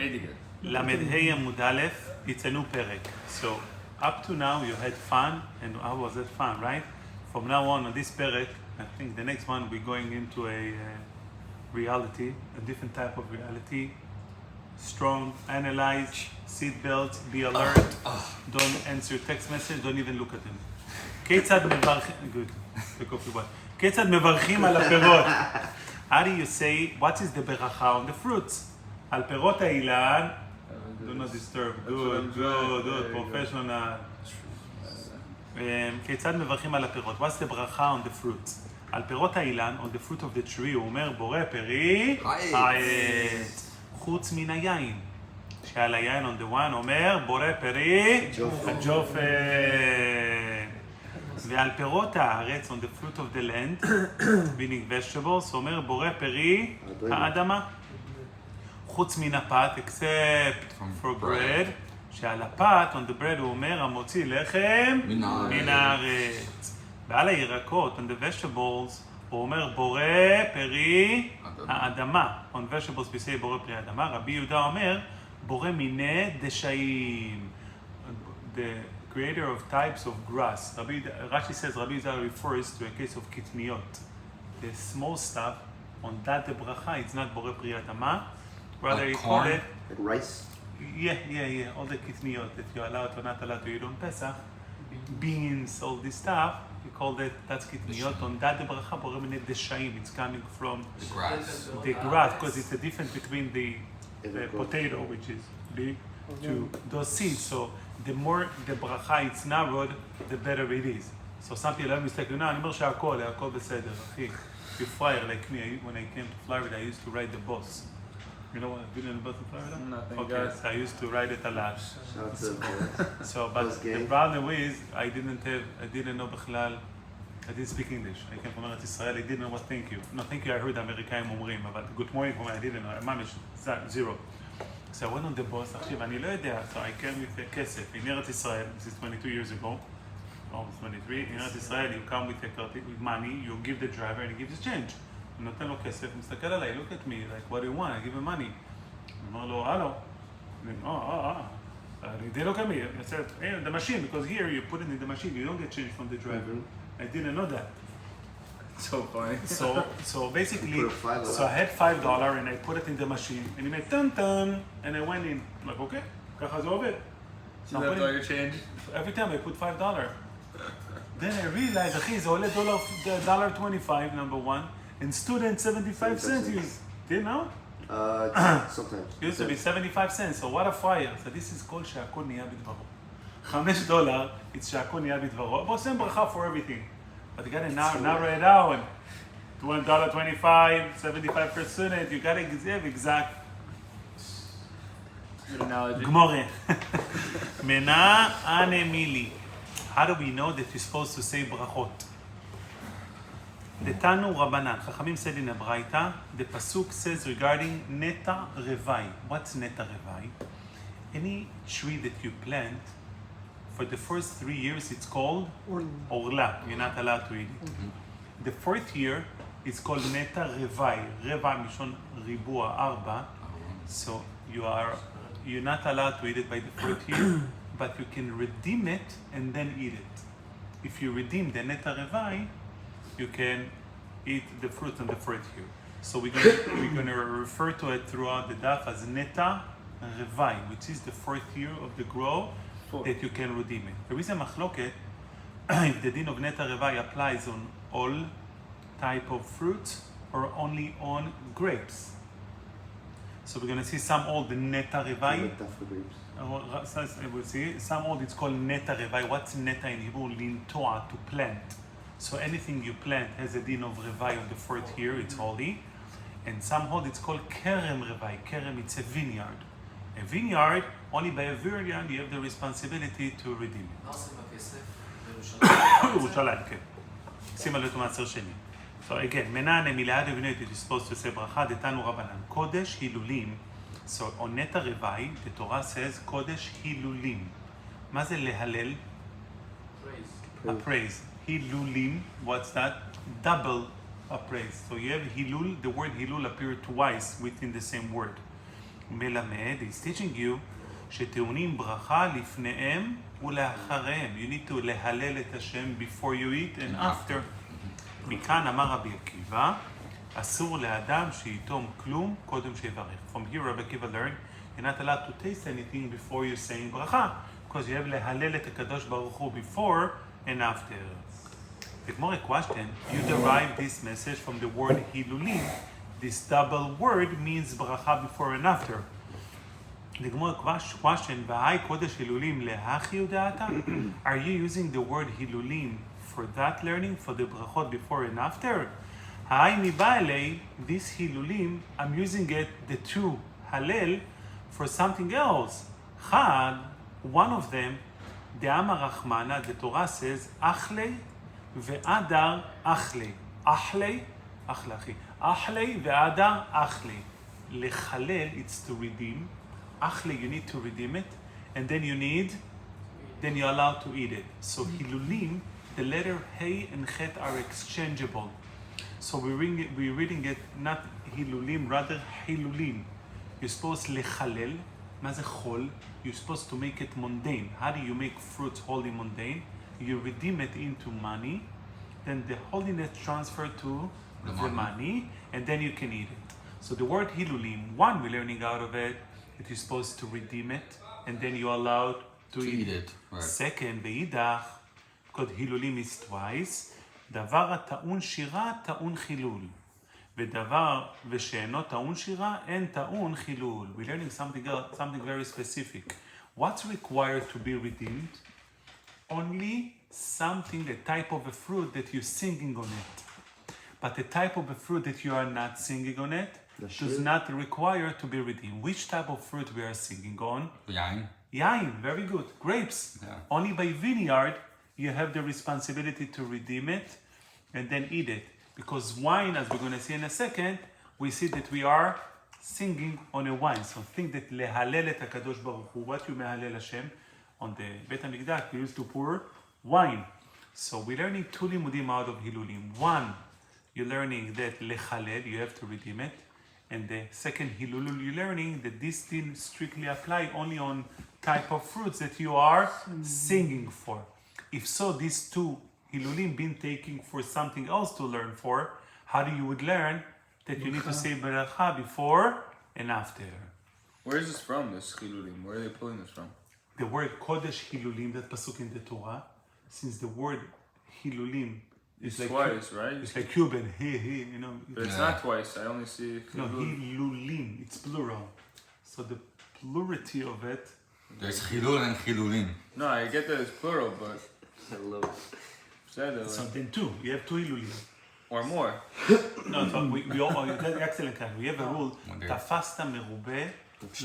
Very good. Amud Hayomi, it's a new perek. So up to now you had fun, and how was it fun, right? From now on this perek, I think the next one we're going into a reality, a different type of reality. Strong, analyze, seat belts, be alert, don't answer text message, don't even look at them. כיצד מברכים, good, take off your butt. כיצד מברכים על הפירות? How do you say, what is the beracha on the fruits? על פירות האילן, do not disturb, good, professional. כיצד מברכים על הפירות? What's the bracha on the fruits? על פירות האילן, on the fruit of the tree, הוא אומר, בורא פרי, העץ. חוץ מן היין. שעל היין on the one אומר, בורא פרי, הג'ופן. ועל פירות הארץ, on the fruit of the land, meaning vegetables, אומר, בורא פרי, האדמה. חוץ מן הפת, except for bread, שעל הפת, on the bread, הוא אומר, המוציא לחם מן הארץ. ועל הירקות, on the vegetables, הוא אומר, בורא פרי האדמה. On vegetables, we say בורא פרי האדמה. רבי יהודה אומר, בורא מיני דשאים. The creator of types of grass. Rashi says, Rabbi Yehuda refers to a case of kitniyot. The small stuff, on that the bracha, it's not בורא פרי האדמה. Rather, he called it... Like rice? Yeah. All the kitniyot that you're allowed or not allowed to eat on Pesach. Beans, all this stuff. He called it, that's kitniyot. On that the bracha, boreh minei deshaim. It's coming from the grass, because it's a difference between the potato, which is big, to those seeds. So the more the bracha it's narrowed, the better it is. So some people have mistake. אני אומר שהכל בסדר, אחי. You fryer like me. When I came to Florida, I used to ride the bus. You know what I've been in the bus in Florida? Nothing. Okay, so I used to ride it a lot. Shout out to the boys. So, but the problem is, I didn't know בכלל, I didn't speak English. I came from Eretz Israel, I didn't know what thank you. No, thank you I heard האמריקאים אומרים, but good morning, I didn't know, ממש, zero. So I went on the bus, עכשיו, אני לא יודע, so I came with כסף. In Eretz Israel, this is 22 years ago, almost 23, in Eretz Israel, you come with money, you give the driver and he gives you change. הוא נותן לו כסף, מסתכל עליי, look at me, like, what do you want? I give him money. אני אומר לו, הלו. They look at me. I said, hey, the machine, because here you put it in the machine, you don't get change from the driver. I didn't know that. So funny. So basically, so I had $5 and I put it in the machine, and he made tan, and I went in. I'm like, okay, ככה זה עובד. So you left all your change? Every time I put $5. Then I realized, אחי, זה עולה $1.25, number one. And student 75 cents, didn't know? Sometimes. It used to be 75 cents, so what a fire. So this is called שהכל נהיה בדברו. $5, it's שהכל נהיה בדברו. בוא עושים ברכה for everything. But you gotta narrow it down. $1.25, 75 per student, you gotta give exact. Good analogy. גמורה. מנה אנמילי. How do we know that you're supposed to say ברachot? Detanu Rabbanan, Chachamim said in a Braita, the pasuk says regarding neta revai. What's neta revai? Any tree that you plant, for the first 3 years it's called orla. You're not allowed to eat it. The fourth year it's called neta revai. Reva mishon ribua arba. So you're not allowed to eat it by the fourth year, but you can redeem it and then eat it. If you redeem the neta revai, you can eat the fruit on the fourth year. So we're going to refer to it throughout the daf as neta revai, which is the fourth year of the grow that you can redeem it. There is a machloket if the din of neta revai applies on all type of fruits or only on grapes. So we're going to see some old neta revai. Neta for grapes. We'll see some old it's called neta revai. What's neta in Hebrew? Lintoa, to plant. So anything you plant has a din of revai on the fourth year, it's holy. And some hold it's called kerem revai. Kerem, it's a vineyard. A vineyard, only by a vineyard you have the responsibility to redeem it. מה עושים בכסף? ירושלים, כן. שימה לו מעשר שני. So again, מנה נמילה דבינית, you're supposed to say ברכה, דתנו רבנן. קודש הילולים. So on neta revai, the Torah says קודש הילולים. מה זה להלל? A praise. Hilulim, what's that? Double appraise. So you have Hilul, the word Hilul appeared twice within the same word. מלמד, he's teaching you, שטעונים ברכה לפניהם ולאחריהם. You need to להלל את השם before you eat and after. מכאן אמר רבי עקיבא, אסור לאדם שיתום כלום קודם שיברך. From here Rabbi Akiva learned, you're not allowed to taste anything before you're saying ברכה, because you have להלל את הקדוש ברוך הוא before and after. The Gemara question, you derive this message from the word hilulin. This double word means bracha before and after. The Gemara question, V'hai kodesh hilulim lehachi udeata? Are you using the word hilulim for that learning, for the berachot before and after? Hai mibalei, this hilulim, I'm using it, the two halel, for something else. Chad, one of them, the Amar Rachmana, the Torah says, Achlei ve'adar achlei. Achlei, achlei. Achlei ve'adar achlei. Lechalel, it's to redeem. Achlei, you need to redeem it. And then you're allowed to eat it. So hilulim, the letter Hey and Chet are exchangeable. So we're reading it not hilulim, rather hilulim. You're supposed lechalel. מה זה חול? You're supposed to make it mundane. How do you make fruits holy mundane? You redeem it into money, then the holiness transfer to the money, and then you can eat it. So the word hilulim, one, we're learning out of it, that you're supposed to redeem it, and then you're allowed to eat it. Right. Second, ve'idach, because hilulim is twice, דבר הטעון שירה, טעון חילול. ודבר ושאינו טעון שירה, אין טעון חילול. We're learning something else, something very specific. What's required to be redeemed? Only something, a type of a fruit that you're singing on it. But the type of a fruit that you are not singing on it does not require to be redeemed. Which type of fruit we are singing on? Yain. Yain, very good. Grapes. Yeah. Only by vineyard you have the responsibility to redeem it and then eat it. Because wine, as we're going to see in a second, we see that we are singing on a wine. So think that lehalel et HaKadosh Baruch Hu, what you mehalel Hashem, on the Beit HaMikdash, we used to pour wine. So we're learning two limudim out of Hilulim. One, you're learning that lechalel, you have to redeem it. And the second Hilulul, you're learning that this didn't strictly apply only on type of fruits that you are singing for. If so, these two Hilulim been taking for something else to learn for, how do you would learn that you need to say beracha before and after? Where is this from, this Hilulim? Where are they pulling this from? The word Kodesh Hilulim, that pasuk in the Torah, since the word Hilulim is like twice, right? It's like Cuban, you know. But it's not twice. I only see no Hilulim. It's plural. So the plurality of it. There's Hilul and Hilulim. No, I get that it's plural, but so then two. You have two Hilulim. Or more. No, so we all excellent. We have a rule. Tafasta merube,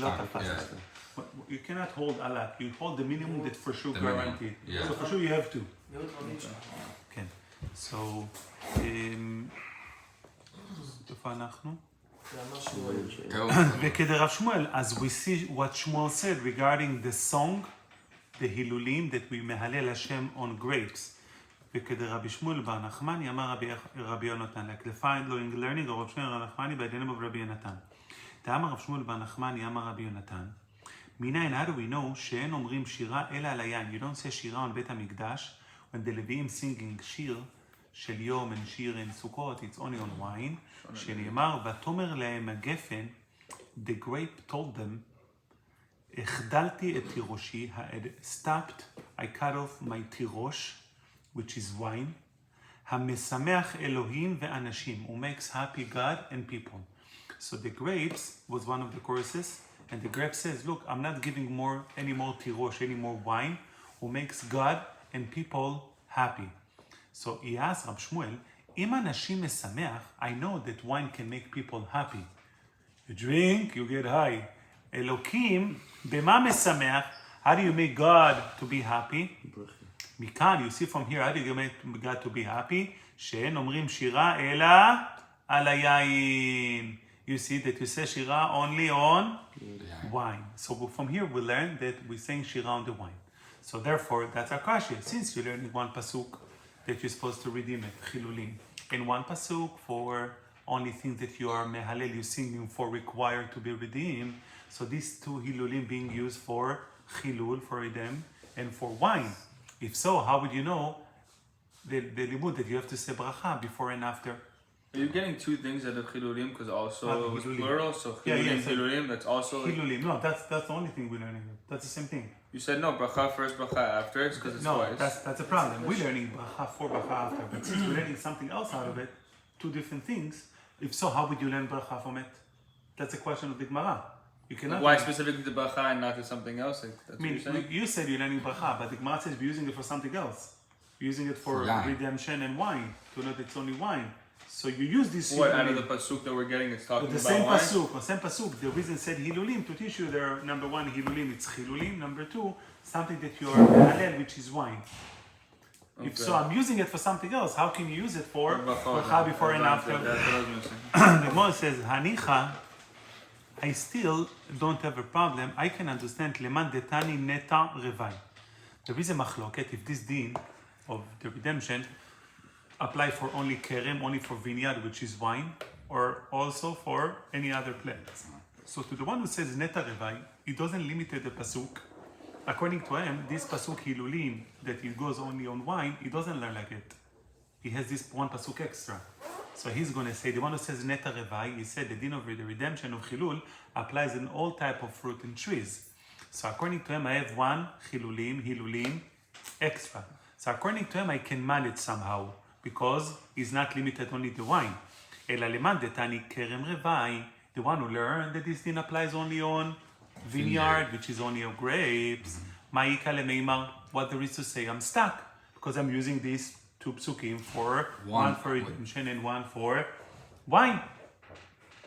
lo tafasta. You cannot hold a lot. You hold the minimum that for sure guaranteed. Yeah. So for sure you have to. Okay. So, איפה אנחנו? וכדרב שמואל, as we see what Shmuel said regarding the song, the Hilulim that we מהלל Hashem on grapes. וכדרבי שמואל בר נחמני אמר רבי יונתן, like the fine learning of Shmuel בר נחמני by the name of רבי יונתן. דאמר רב שמואל בר נחמני אמר רבי יונתן, מניין, how do we know שאין אומרים שירה אלא על היין? You don't say שירה on בית המקדש when the לוויים singing שיר של יום and שיר in סוכות, it's only on wine, שנאמר, ותאמר להם הגפן, the grape told them, החדלתי את תירושי, I had stopped, I cut off my תירוש, which is wine, המשמח אלוהים ואנשים, who makes happy God and people. So the grapes was one of the choruses, and the grape says, look, I'm not giving any more tirosh, any more wine, who makes God and people happy. So he asked Rab Shmuel, אם אנשים משמח, I know that wine can make people happy. You drink, you get high. אלוקים, במה משמח? How do you make God to be happy? מכאן, you see from here, how do you make God to be happy? שאין אומרים שירה, אלא על היין. You see that you say shira only on wine. So from here we learn that we're saying shira on the wine. So therefore, that's our question. Since you're learning one pasuk that you're supposed to redeem it, chilulim, and one pasuk for only things that you are mehalel, you're singing for required to be redeemed. So these two hilulim being used for chilul, for idem, and for wine. If so, how would you know the limud that you have to say bracha before and after? Are you getting two things out of chilulim? Because also Not it was hilulim. plural, so Yeah, chilulim, so chilulim, that's also... Hilulim, no, that's the only thing we're learning. That's the same thing. You said no, bracha first, bracha after, it's because it's No, twice. that's a problem. We're learning bracha for bracha after, but since we're learning something else out of it, two different things. If so, how would you learn bracha from it? That's a question of the Gemara. You cannot. Why learn- specifically to bracha and not to something else? Like, that's I mean, what you're saying? you said you're learning bracha, but the Gemara says we're using it for something else. We're using it for wine. redemption and wine. To know that it's only wine. So you use this. What, out hilulim. of the pasuk that we're getting, it's talking The about same wine? pasuk. The reason said hilulim to teach you there. Number one, hilulim, it's hilulim. Number two, something that you are halal, which is wine. If Okay. so, I'm using it for something else. How can you use it for Bracha, bracha before and after? That's what I was missing. The Gemara says, Hanicha, I still don't have a problem. I can understand leman detani neta revai. There is a machloket if this din of the redemption apply for only kerem, only for vineyard, which is wine, or also for any other plants. So to the one who says neta revai, it doesn't limit the pasuk. According to him, this pasuk hilulim, that it goes only on wine, he doesn't learn like it. He has this one pasuk extra. So he's going to say, the one who says neta revai, he said the din of the redemption of chilul applies in all type of fruit and trees. So according to him, I have one hilulim extra. So according to him, I can manage somehow because he's not limited only to wine. Ela leman detani kerem revai, the one who learned that this din applies only on vineyard, which is only of grapes. Ma'ika lemeimar, what there is to say, I'm stuck because I'm using these two psukim for one for redemption and one for wine.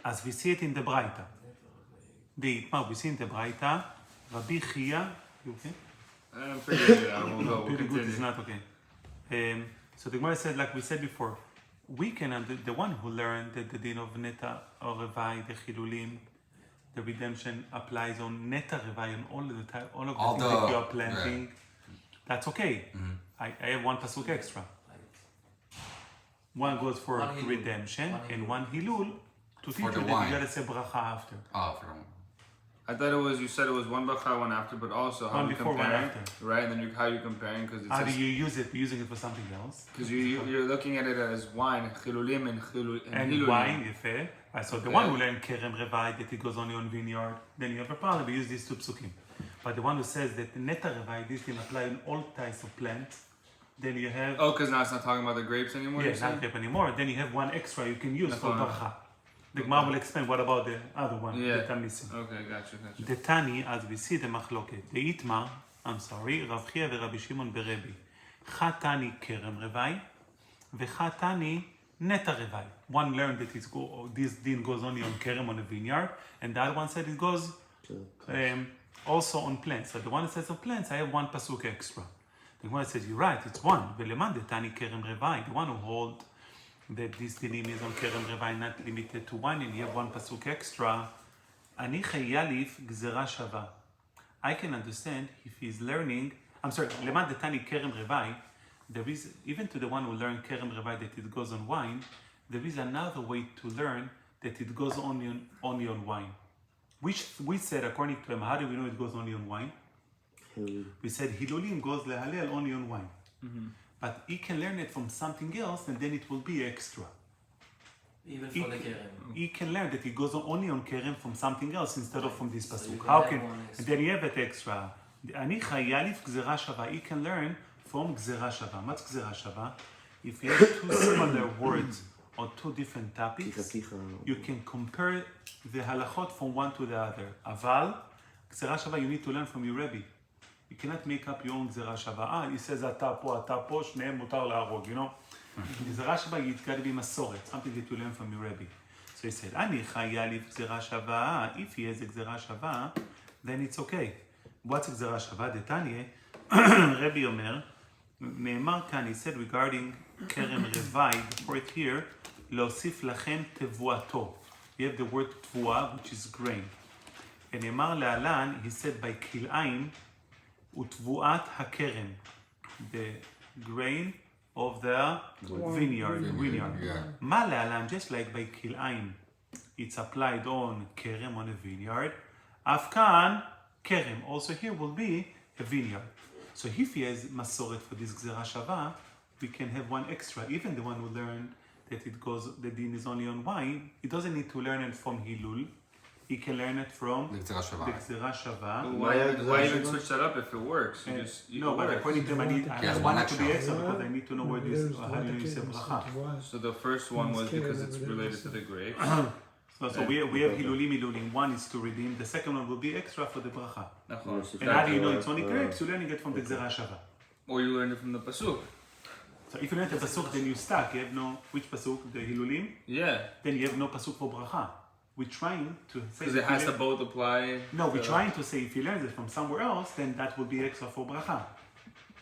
As we see it in the Braita. We see in the Braita, Rabbi Chia, you okay? I'm pretty good. I will No, go. pretty good is not okay. So the Gemara said, like we said before, we can, the one who learned that the din of neta or revai, the chilulim, the redemption applies on neta revai on all of the things that you are planting. That's okay. I have one pasuk extra. One goes for One hilul. redemption One and hilul. one hilul to teach you the that wine. you gotta say bracha after. Oh, for one. I thought it was, you said it was one bracha, one after, but also how One you before, one comparing, after. right? And then how you comparing, because How do it's you use it? You're using it for something else. because you're looking at it as wine, chilulim and And hilulim. wine, if right, so the Okay. one who learned kerem revai that it goes only on vineyard, then you have a problem. We use these two psukim. But the one who says that the neta revai this can apply in all types of plants, then you have Oh, because now it's not talking about the grapes anymore. you're not saying? grape anymore. Then you have one extra you can use for נכון. bracha. The Gemara will explain what about the other one Yeah. that I'm missing. Okay, gotcha. The Tani, as we see the machloket, the Itma, Rav Chia ורבי שמעון ברבי. חתני kerem revai, וחתני neta revai. One learned that this din goes only on kerem on a vineyard, and the other one said it goes also on plants. So the one that says on plants, I have one pasuk extra. The one that says, you're right, it's one. ולמאן דתני kerem revai, the one who holds that this dinim is on kerem revai, not limited to one, and you have one pasuk extra. אני חייליף גזרה שווה. I can understand if he's learning, למאן דתני kerem revai, there is, even to the one who learned kerem revai that it goes on wine, there is another way to learn that it goes only on wine. Which we said, according to him, how do we know it goes only on wine? We said hilulim goes lehalel only on wine. But he can learn it from something else and then it will be extra. Even He, for the kerem. he can learn that it goes only on kerem from something else instead of from this So you pasuk. can How have can, one and extra. then you have it extra. אני חייליף גזרה שווה. He can learn from גזרה שווה. What's גזרה שווה? If you have two similar words or two different topics, you can compare the halachot from one to the other. אבל, גזרה שווה, you need to learn from your Rebbe. You cannot make up your own גזרה שווה. He says, אתה פה, שניהם מותר להרוג, you know? גזרה שווה, it's got to be מסורת, something that you learn from your Rebbe. So he said, אני חייליף גזרה שווה. If he has a גזרה שווה, then it's okay. What's גזרה שווה? דתניא, רבי אומר, נאמר כאן, he said regarding כרם רווי, before it here, להוסיף לכם תבואתו. You have the word תבואה, which is grain. ונאמר להלן, he said by כלאיים, ותבואת הכרם. The grain of the vineyard. Yeah. מה להלן, just like by כלאיים, it's applied on כרם on a vineyard, Afkan kerem. Also here will be a vineyard. So if he has masoret for this gzera shava, we can have one extra. Even the one who learned that the din is only on wine, he doesn't need to learn it from Hilul. He can learn it from the gzera shava. Why even switch that up if it works? No, but according to him, I want it to be extra because I need to know where this, how do you say bracha. So the first one was because it's related to the grapes. So we have hilulim. One is to redeem. The second one will be extra for the bracha. And how do you know it's only grapes? You're learning it from the gzera shava. Or you learned it from the pasuk. So if you learn the pasuk, then you stuck. You have no, which pasuk? The hilulim? Yeah. Then you have no pasuk for bracha. We're trying to say... Because it has to both apply... No, we're trying to say if you learn it from somewhere else, then that will be extra for bracha.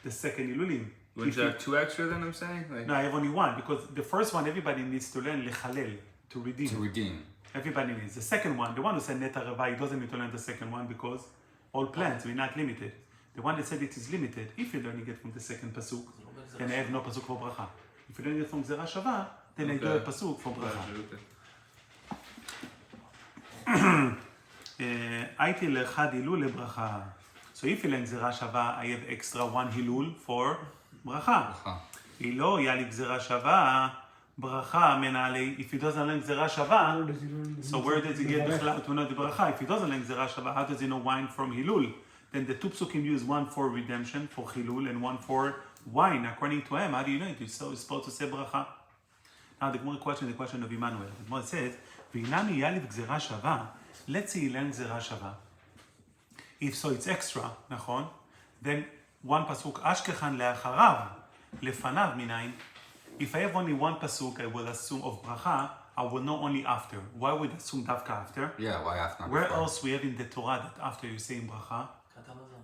The second hilulim. Would you have two extra then, I'm saying? No, I have only one. Because the first one, everybody needs to learn lechalel, to redeem. Everybody needs. The second one, the one who said neta reva, he doesn't need to learn the second one because all plants, we're not limited. The one that said it is limited, if you're learning it from the second pasuk, then I have no pasuk for bracha. If you're learning it from gzera shava, then I do a pasuk for bracha. הייתי לאחד הילול לברכה. So if you learn גזירה שווה, I have extra one הילול for ברכה. לא, היה לי גזירה שווה, ברכה מנהלי. If he doesn't learn גזירה שווה, so where does he get בכלל to know the ברכה? If he doesn't learn גזירה שווה, how does he know wine from הילול? Then the two psukim use one for redemption, for chilul, and one for wine. According to him, how do you know it? You're supposed to say bracha. Now the Gemara question is the question of Emmanuel. The Gemara says, "V'inami yaliv gzera shava." Let's say he learns gzera shava. If so, it's extra, nachon. Then one pasuk ashkechan leacharav lefanav minayin. If I have only one pasuk, I will assume of bracha. I will know only after. Why would I assume davka after? Yeah, why after? Where else we have in the Torah that after you say bracha?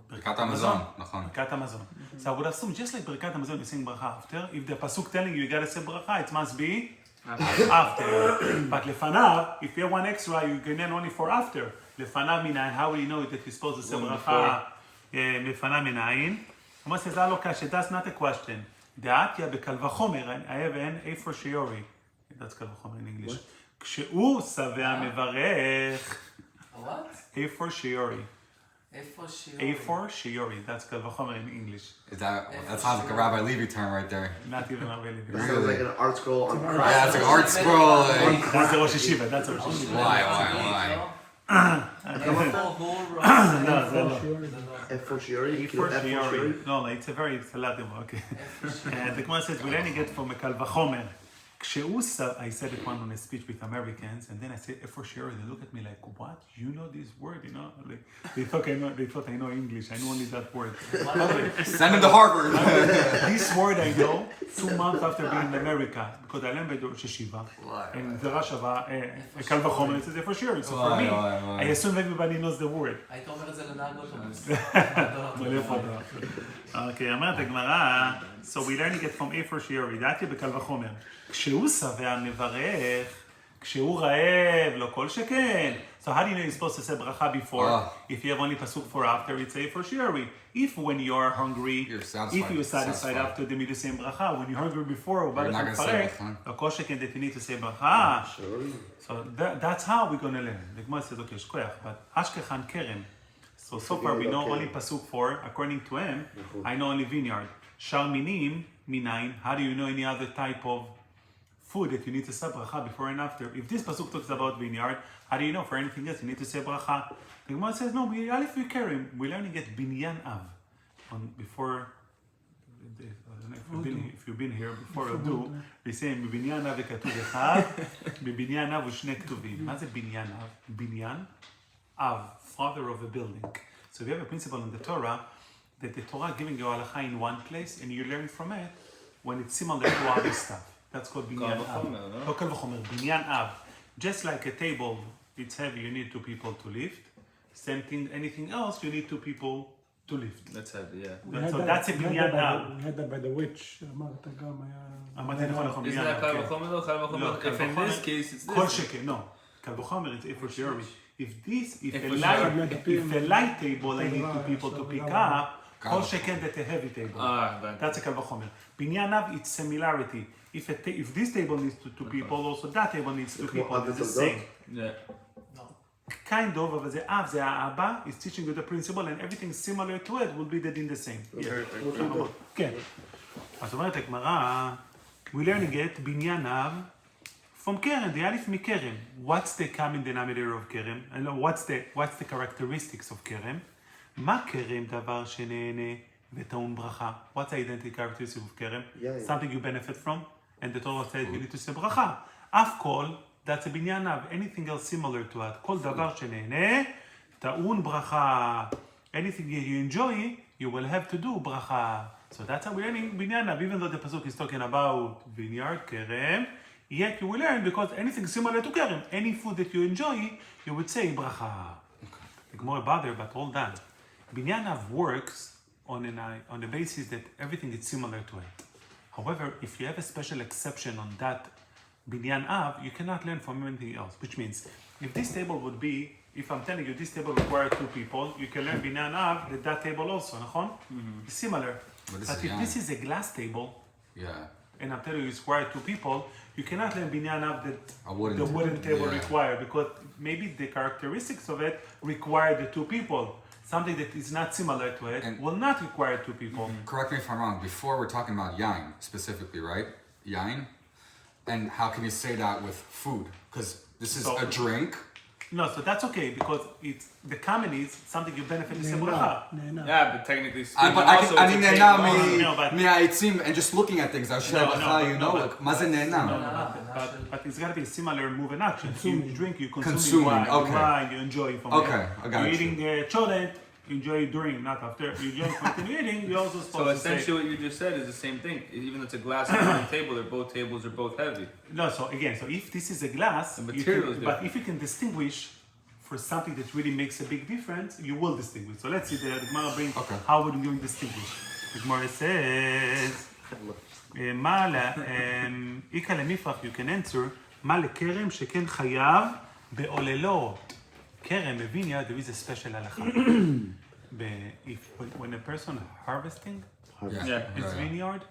ברכת המזון, נכון. ברכת המזון. So I would assume just like ברכת המזון you sing bracha after, if the pasuk telling you gotta say bracha, it must be after. But לפניו, if you have one extra, you can learn only for after. לפניו מנין, how will you know that you're supposed to say bracha לפניו מנין? Amos says, לא קשה, that's not a question. דעתיה בקל וחומר, I have an a fortiori. That's קל וחומר in English. כשהוא שבע מברך. What? A fortiori. A for shiori, that's kal vachomer in English. That sounds like a Rabbi Levy term right there. Not even a really. It sounds like an art scroll on Christ. Yeah, it's like art scroll. Like, That's the Rosh Hashiva, that's the Rosh Hashiva. why? A fortiori? A for shiori. No, it's a Latin word, okay. The Gemara says, we learning it from a kal vachomer. I said it one on a speech with Americans, and then I said, for sure, they look at me like, what? You know this word, you know? Like, they thought I know English. I know only that word. Send him to Harvard. This word I know 2 months after being in America, because I learned by the Rosh Hashiva. And the Rashava, Kal Vachomer, it says, for sure. So for me, I assume everybody knows the word. היית אומר את זה לנהג אוטובוס. Okay, אומרת הגמרא, so we learning it from A for shiori, דעתי בקל וחומר. כשהוא שבע מברך, כשהוא רעב, לא כל שכן. So how do you know you're supposed to say bracha before? If you have only pasuk for after, it's A for shiori. If when you are hungry, if you're satisfied after the middle same bracha, when you're hungry before, you're not going to say bracha. לא כל שכן that you need to say bracha. So that's how we're going to learn. The Gemara says, okay, shkoyach, but ashkechan kerem. So far we know only pasuk 4, according to him, I know only vineyard. Shar minim, minayin, how do you know any other type of food that you need to say bracha before and after? If this pasuk talks about vineyard, how do you know for anything else you need to say bracha? The Gemara says, no, we kerem, we're learning at binyan av. Before, if you've been here, before I do, they say, בבניין אב וכתוב אחד, בבניין אב ושני כתובים. מה זה בניין אב? בניין Av, father of a building. So we have a principle in the Torah that the Torah giving you halacha in one place and you learn from it when it's similar to other stuff. That's called binyan av. No, kal vachomer, binyan av. Just like a table, it's heavy, you need 2 people to lift. Same thing, anything else, you need 2 people to lift. That's heavy, yeah. So that's a binyan av. We had that by the witch. אמרת גם היה... Isn't that kal vachomer though? Kal vachomer. If in this case it's this. Kol sheker, no. Kal vachomer, it's a for sure. If a light table I need 2 people to pick up, all sheken that a heavy table. That's a kal vachomer. Binyan av, it's similarity. If this table needs 2 people, also that table needs 2 people. It's the same. Yeah. kind of, אבל זה אב, זה האבא, is teaching you the principle, and everything similar to it will be the din the same. כן. אז אומרת הגמרא, we're learning it, בניין אב, from כרם, the א' מכרם. What's the common denominator of כרם? What's the characteristics of כרם? מה כרם דבר שנהנה וטעון ברכה? What's the identity characteristic of כרם? Something you benefit from, and the Torah said you need to say ברכה. אף כל, that's a בניין אב, anything else similar to it. כל דבר שנהנה, טעון ברכה. Anything you enjoy, you will have to do ברכה. So that's how we're learning בניין אב, even though the pasuk is talking about vineyard, כרם, yet you will learn because anything similar to כרם, any food that you enjoy, you would say ברכה. The Gemara bother, but hold on. Binyan Av works on the basis that everything is similar to it. However, if you have a special exception on that Binyan Av, you cannot learn from anything else. Which means, if this table would be, if I'm telling you this table requires 2 people, you can learn Binyan Av that table also, נכון? It's similar. But if this is a glass table, and I'm telling you it's required 2 people, you cannot learn Binyan Av that the wooden table require, because maybe the characteristics of it require the 2 people. Something that is not similar to it and will not require 2 people. Correct me if I'm wrong. Before we're talking about yain specifically, right? Yain, and how can you say that with food? Because this is a drink. No, so that's okay because it's the common is something you benefit from bracha. Yeah, but technically speaking, But also I it's a mean, table. מהעצים, and just looking at things, I should have you know, like, מה זה נהנה? But it's got to be a similar move and action. You drink, you consume Consuming, okay. wine, you enjoy from Okay, it. I got You're you. eating chocolate, you enjoy during, not after. You enjoy continue eating, you're also So supposed to say. essentially what you just said is the same thing. Even though it's a glass and wine table, both tables are both heavy. No, so again, so if this is a glass, The material is but different. if you can distinguish for something that really makes a big difference, you will distinguish. So let's see the Gemara brings how would you distinguish. The Gemara says, "Ika lemifrach," you can answer, "Ma lekerem sheken chayav beolelot." Kerem, a vineyard, there is a special halacha. When a person harvesting his vineyard,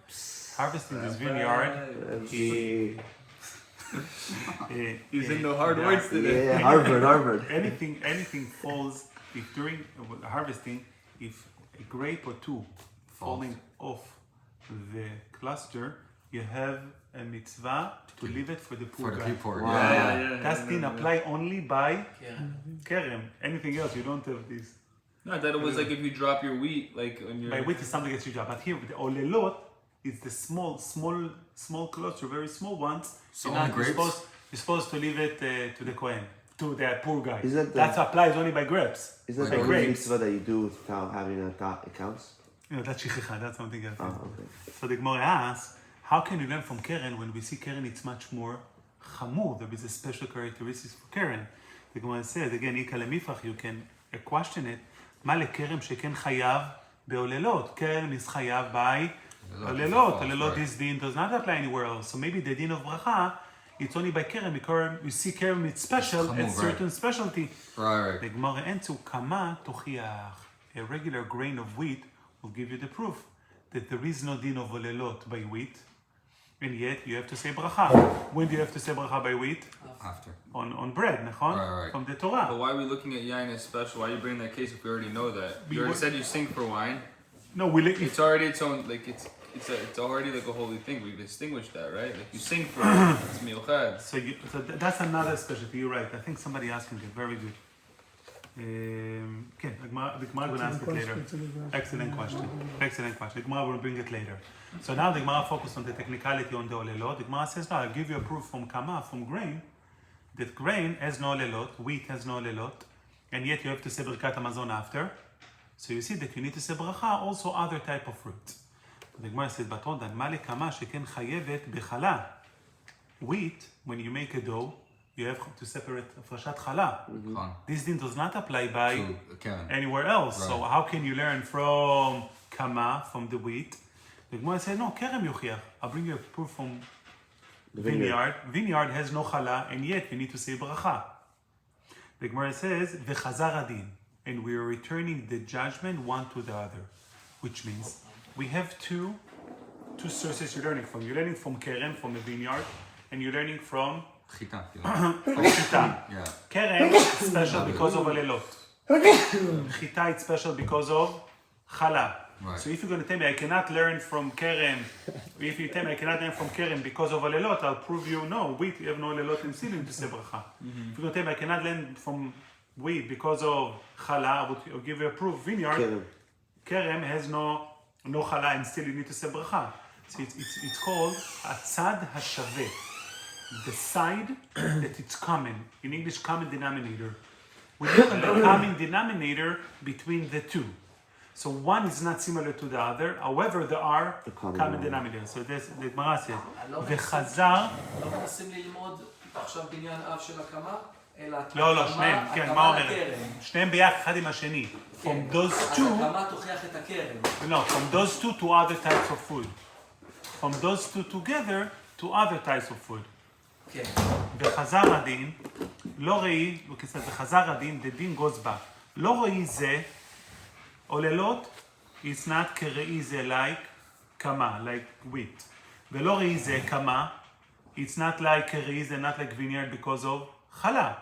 harvesting his vineyard, He's in the hard words today. Yeah, Harvard. Anything falls if during harvesting, if a grape or 2 falling off the cluster, you have a mitzvah to leave it for the poor guy. That didn't apply only by kerem. Anything else, you don't have this. No, I thought it was like if you drop your wheat, like when you're... By wheat is something that you drop. But here, with the olelot, it's the small cluster, very small ones. So only grapes? You're supposed to leave it to the Kohen, to the poor guy. That applies only by grapes. Is that the only mitzvah that you do without having accounts? No, that's shichicha, that's something else. Okay. So the Gemara asks, how can you learn from Keren when we see Keren it's much more chamur? There is a special characteristics for Keren. The Gemara says, again, Ika lemifrach, you can question it. Ma lekerem sheken chayav beolelot. Keren is chayav by olelot. Olelot, this din does not apply anywhere else. So maybe the din of bracha, it's only by Keren. You see Keren, it's special and certain specialty. Right. The Gemara answers, kama tochiach. A regular grain of wheat will give you the proof that there is no din of olelot by wheat, and yet you have to say bracha. When do you have to say bracha by wheat? After. On bread, nachon? Right. From the Torah. But why are we looking at yain as special? Why are you bringing that case if we already know that? You already said you sing for wine. No, It's already its own, like it's already like a holy thing. We've distinguished that, right? Like you sing for it, it's milchad. So that's another specialty. You're right. I think somebody asking it. Very good. Okay, the Gemara will ask it later. Excellent question. The Gemara will bring it later. So now the Gemara focused on the technicality on the olelot. The Gemara says, no, I'll give you a proof from kama, from grain, that grain has no olelot, wheat has no olelot, and yet you have to say birkat hamazon after. So you see that you need to say bracha, also other type of fruit. The Gemara says, but hold on, mali kama sheken chayevet bechala. Wheat, when you make a dough, you have to separate frashat chala. This din does not apply by anywhere else. Right. So how can you learn from kama, from the wheat? The Gemara said, no, kerem yuchiach. I'll bring you a proof from the vineyard. Vineyard has no chala, and yet you need to say bracha. The Gemara says, v'chazar adin. And we are returning the judgment one to the other. Which means, we have two sources you're learning from. You're learning from kerem, from the vineyard, and you're learning from חיטה, כאילו. חיטה. Yeah. כרם, special because of הלילות. חיטה, it's special because of chala. Right. So if you're going to tell me I cannot learn from kerem, if you tell me I cannot learn from kerem because of alelot, I'll prove you no, wheat, you have no alelot in sealing to say bracha. If you're going to tell me I cannot learn from wheat because of chala, I'll give you a proof. Vineyard, kerem has no chala and still you need to say bracha. So it's called atzad hashave, the side that it's common. In English, common denominator. We look at the common denominator between the two. So one is not similar to the other, however there are common denominators. So this, the Gemara says, וחזר... לא מנסים ללמוד עכשיו בניין אב של הקמה, אלא לא, שניהם, כן, מה אומרת? שניהם ביחד אחד עם השני. From those two... אז הקמה תוכיח את הכרם. No, from those two to other types of food. From those two together to other types of food. כן. וחזר הדין, לא ראי, וחזר הדין, the din goes back. לא ראי זה, עוללות, it's not כראי זה like קמה, like wheat. ולא ראי זה קמה, it's not like כראי זה not like vineyard because of חלה.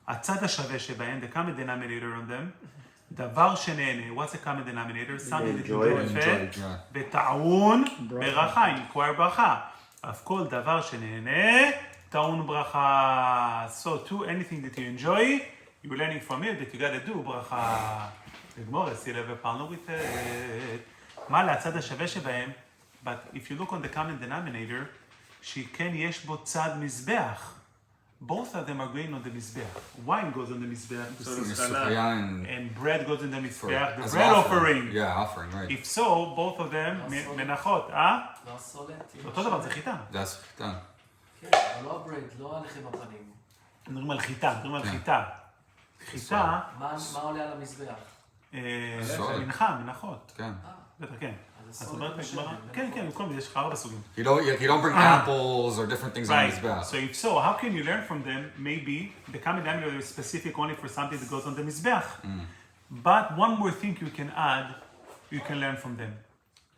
הצד השווה שבהם, the common denominator on them, דבר שנהנה, what's the common denominator? something that you benefit, וטעון ברכה, require ברכה. אף כל דבר שנהנה, טעון ברכה. So too, anything that you enjoy, you're learning from it that you gotta do ברכה. לגמור, see level פעלנו with it. מה להצד השווה שבהם? But if you look on the common denominator, שכן יש בו צד מזבח. Both of them are going on the mizbeach. Wine goes on the mizbeach. And bread goes on the mizbeach. The bread offering. Yeah, offering, right. If so, both of them menachot. לא הסולת. אותו דבר, זה חיטה. זה חיטה. כן, אבל לא הברד, לא הלחם בפנים. מדברים על חיטה, חיטה. חיטה... מה עולה על המזבח? מנחות. כן. בטח, כן. אז אומרת בגמרא, כן, כל מיני, יש לך הרבה סוגים. You don't bring apples or different things on his back. So if so, how can you learn from them? Maybe the common denominator is specific only for something that goes on the mizbeach. But one more thing you can add, you can learn from them.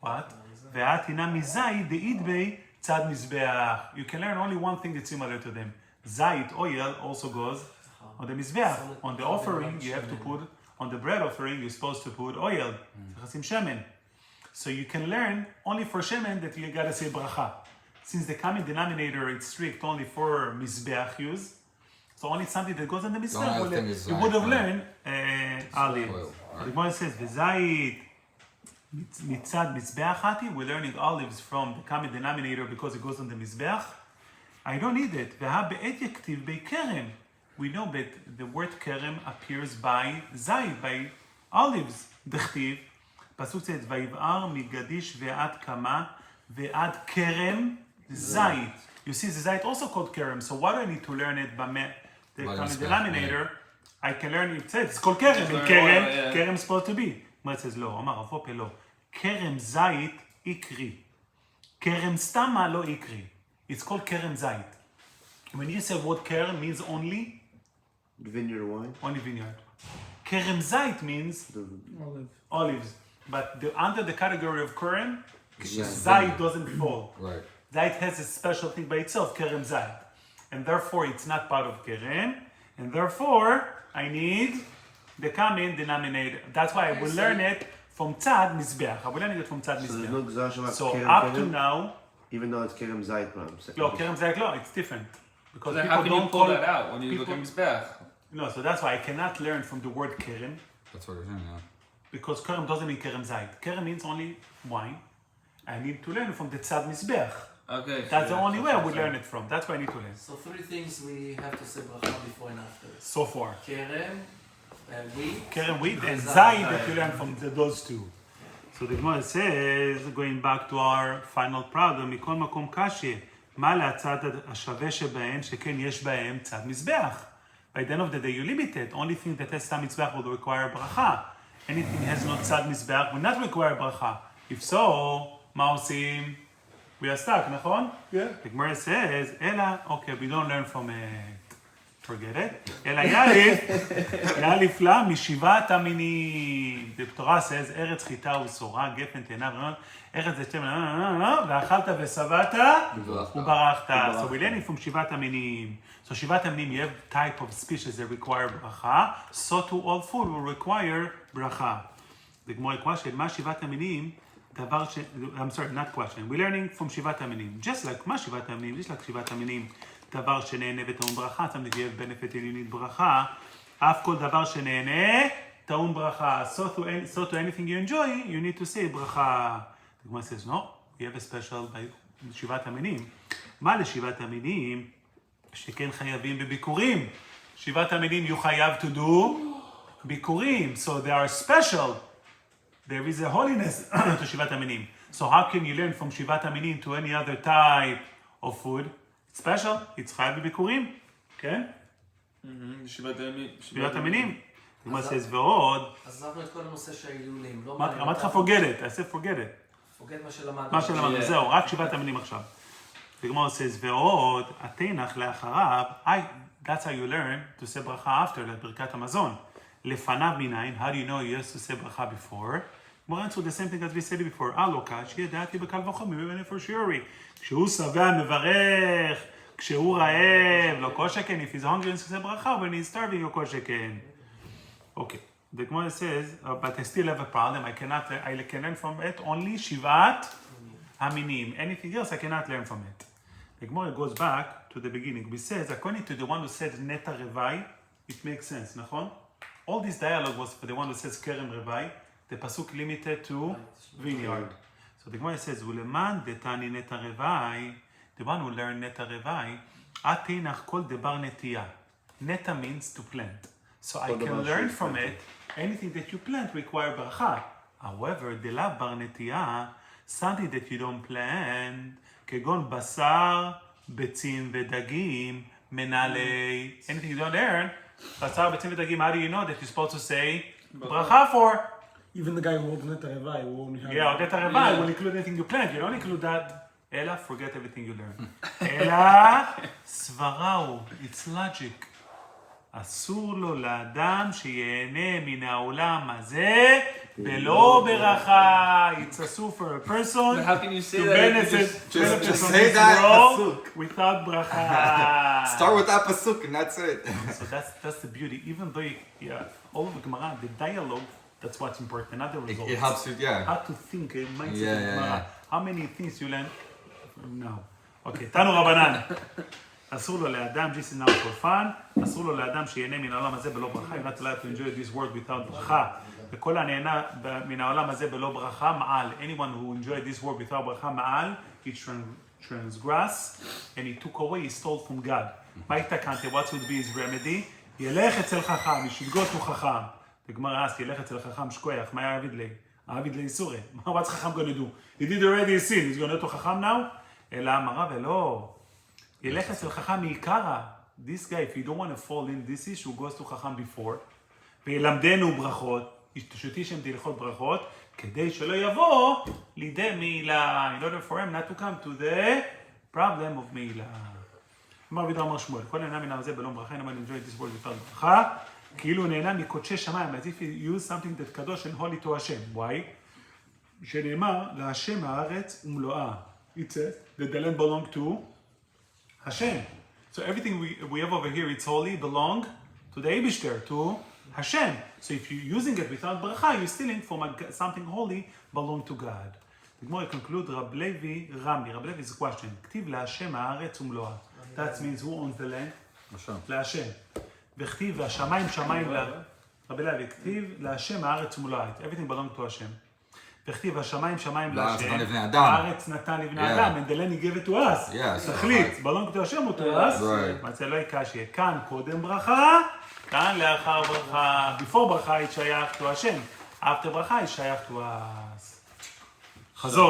What? ואת הנה מזית דאית בי צד מזבח. You can learn only one thing that's similar to them. Zait, oil, also goes on the mizbeach. On the offering, you have to put, on the bread offering, you're supposed to put oil. צריך לשים שמן. So you can learn only for shemen that you gotta say bracha. Since the common denominator is strict only for mizbeach use, so only something that goes on the mizbeach, you would have learned olive. The Gemara says, "V'zayit mitzad mizbeach hati." We're learning olives from the common denominator because it goes on the mizbeach. I don't need it. V'ha be'et yaktiv be'kerem. We know that the word kerem appears by zayit, by olives. Dechtiv. פסוק צאת, ויבער מגדיש ועד קמה ועד כרם זית. You see, the zait also called kerem, so why do I need to learn it by the common denominator? I can learn it, it's called kerem, and kerem is supposed to be. מה זה לא? אמר, אבו פה לא. kerem זית עיקרי. kerem סתמה לא עיקרי. It's called kerem zait. When you say word kerem means only? Vineyard wine? Only vineyard. kerem zait means? Olives. But under the category of kerem, zayit doesn't fall. Right. Zayit has a special thing by itself, kerem zayit. And therefore, it's not part of kerem. And therefore, I need the common denominator. That's why I will learn it from tzad mizbeach. I will learn it from tzad mizbeach. So up to now... Even though it's kerem zayit, No, kerem zayit, no, it's different. Because then people how can don't you pull that out when you look at mizbeach? No, so that's why I cannot learn from the word kerem. That's what you're saying, yeah. Because kerem doesn't mean kerem zayit. Kerem means only wine. I need to learn from the tzad mizbeach. Okay. That's the only way I would learn it from. That's why I need to learn. So three things we have to say bracha before and after. So far. Kerem, wheat. Kerem wheat and zayit that you learn from those two. So the Gemara says, going back to our final problem, מכל מקום קשה, מה להצד השווה שבהם, שכן יש בהם צד מזבח. By the end of the day, you limit it. Only thing that has צד מזבח will require bracha. Anything has no tzad mizbeach will not require bracha. If so, מה עושים? We are stuck, נכון? Yeah. The Gemara says, אלא, okay, we don't learn from it. forget it. אלא יאליף לה משבעת המינים. The Torah says, ארץ חיטה ושורה, גפן תאנה, ארץ זיתים, ואכלת ושבעת וברכת. So we're learning from שבעת המינים. So שבעת המינים, you have type of species that require ברכה, so to all food will require ברכה. The Gemara question, מה שבעת המינים? דבר ש... I'm sorry, not question. We're learning from שבעת המינים. Just like מה שבעת המינים, just like שבעת המינים. דבר שנהנה וטעון ברכה, something you have benefit and you need ברכה. אף כל דבר שנהנה, טעון ברכה. So to anything you enjoy, you need to say ברכה. The Gemara says, no, we have a special by שבעת המינים. מה לשבעת המינים? שכן חייבים בביקורים. שבעת המינים you חייב to do ביקורים. So they are special. There is a holiness to שבעת המינים. So how can you learn from שבעת המינים to any other type of food? It's special, it's חייב בביקורים, כן? שבעת המינים. כמו says ועוד. עזבנו את כל הנושא של ההילולים. אמרתי לך forget it, I said forget it. forget מה שלמדנו. מה שלמדנו, זהו, רק שבעת המינים עכשיו. כמו says ועוד, התנח לאחריו, that's how you learn to say ברכה after, לברכת המזון. לפניו מניין, how do you know you used to say ברכה before? כמו answer the same thing as we said before, לא קש, ידעתי בקל וחומר, ובני for sure. כשהוא שבע מברך, כשהוא רעב, לא כל שכן, if he's hungry and say ברכה, when he's starving, לא כל שכן. Okay, the Gemara says, but I still have a problem, I can learn from it only שבעת המינים. Anything else I cannot learn from it. The Gemara goes back to the beginning. We says, according to the one who said neta revai, it makes sense, נכון? All this dialogue was for the one who says kerem revai, the pasuk limited to vineyard. So the Gemara says, "Uleman detani neta revai," the one who learned neta revai, atinach kol debar netiya. Neta means to plant. So I can learn from it. Anything that you plant require bracha. However, the lav bar netiya, something that you don't plant, kegon basar, betzim vedagim, menalei. Anything you don't learn, basar, betzim vedagim. How do you know that you're supposed to say bracha for? Even the guy who holds neta revai will only have... Yeah, neta revai will include anything you plant. You don't include that. Ella, forget everything you learn. Ella, svarau. It's logic. אסור לו לאדם שיהנה מן העולם הזה בלא ברכה. It's asur for a person But how can you say to that? benefit Just from say this that world pasuk. without bracha. Start with that pasuk and that's it. So that's the beauty. Even though all of the Gemara, the dialogue, that's what's important, not the results. It helps you, yeah. How to think, mindset of Yeah. Gemara. How many things you learn from now? Okay, תנו רבנן. אסור לו לאדם, this is now for fun, אסור לו לאדם שיהנה מן העולם הזה בלא ברכה, you're not allowed to enjoy this world without ברכה. וכל הנהנה מן העולם הזה בלא ברכה, מעל. Anyone who enjoyed this world without ברכה, מעל, he transgressed, and he took away, he stole from God. מה התקנתי? What would be his remedy? ילך אצל חכם, he should go to חכם. הגמרא asked, ילך אצל חכם שכוח, מה היה עביד לי? העביד לי איסורי. What's חכם going to do? He did already a sin, he's going to go to חכם now? אלא אמרה ולא. ילך אצל חכם מעיקרא. This guy, if you don't want to fall in this issue, goes to חכם before. וילמדנו ברכות, שתשם תלכות ברכות, כדי שלא יבוא לידי מעילה. In order for him not to come to the problem of מעילה. אמר וידו אמר שמואל, כל נהנה מן הזה בלא ברכה, אינו enjoy this world without ברכה, כאילו נהנה מקודשי שמיים, as if you use something that קדוש and holy to השם. Why? שנאמר, להשם הארץ ומלואה. It says that the land belong to Hashem. So everything we have over here, it's holy, belong to the Eibishter, to Hashem. So if you're using it without bracha, you're stealing from something holy, belong to God. The Gemara conclude, Rab Levi Rami. Rab Levi is a question. כתיב להשם הארץ ומלואה. That means who owns the land? להשם. וכתיב והשמיים שמיים רבי לוי, כתיב להשם הארץ ומלואה. Everything belong to Hashem. וכתיב השמיים שמיים להשם, הארץ נתן לבני אדם, and the land he gave it to us. תחליט, belong to Hashem or to us? מצא לא יקשי, כאן קודם ברכה, כאן לאחר ברכה. Before ברכה היא שייך to Hashem, after ברכה היא שייך to us. חזור.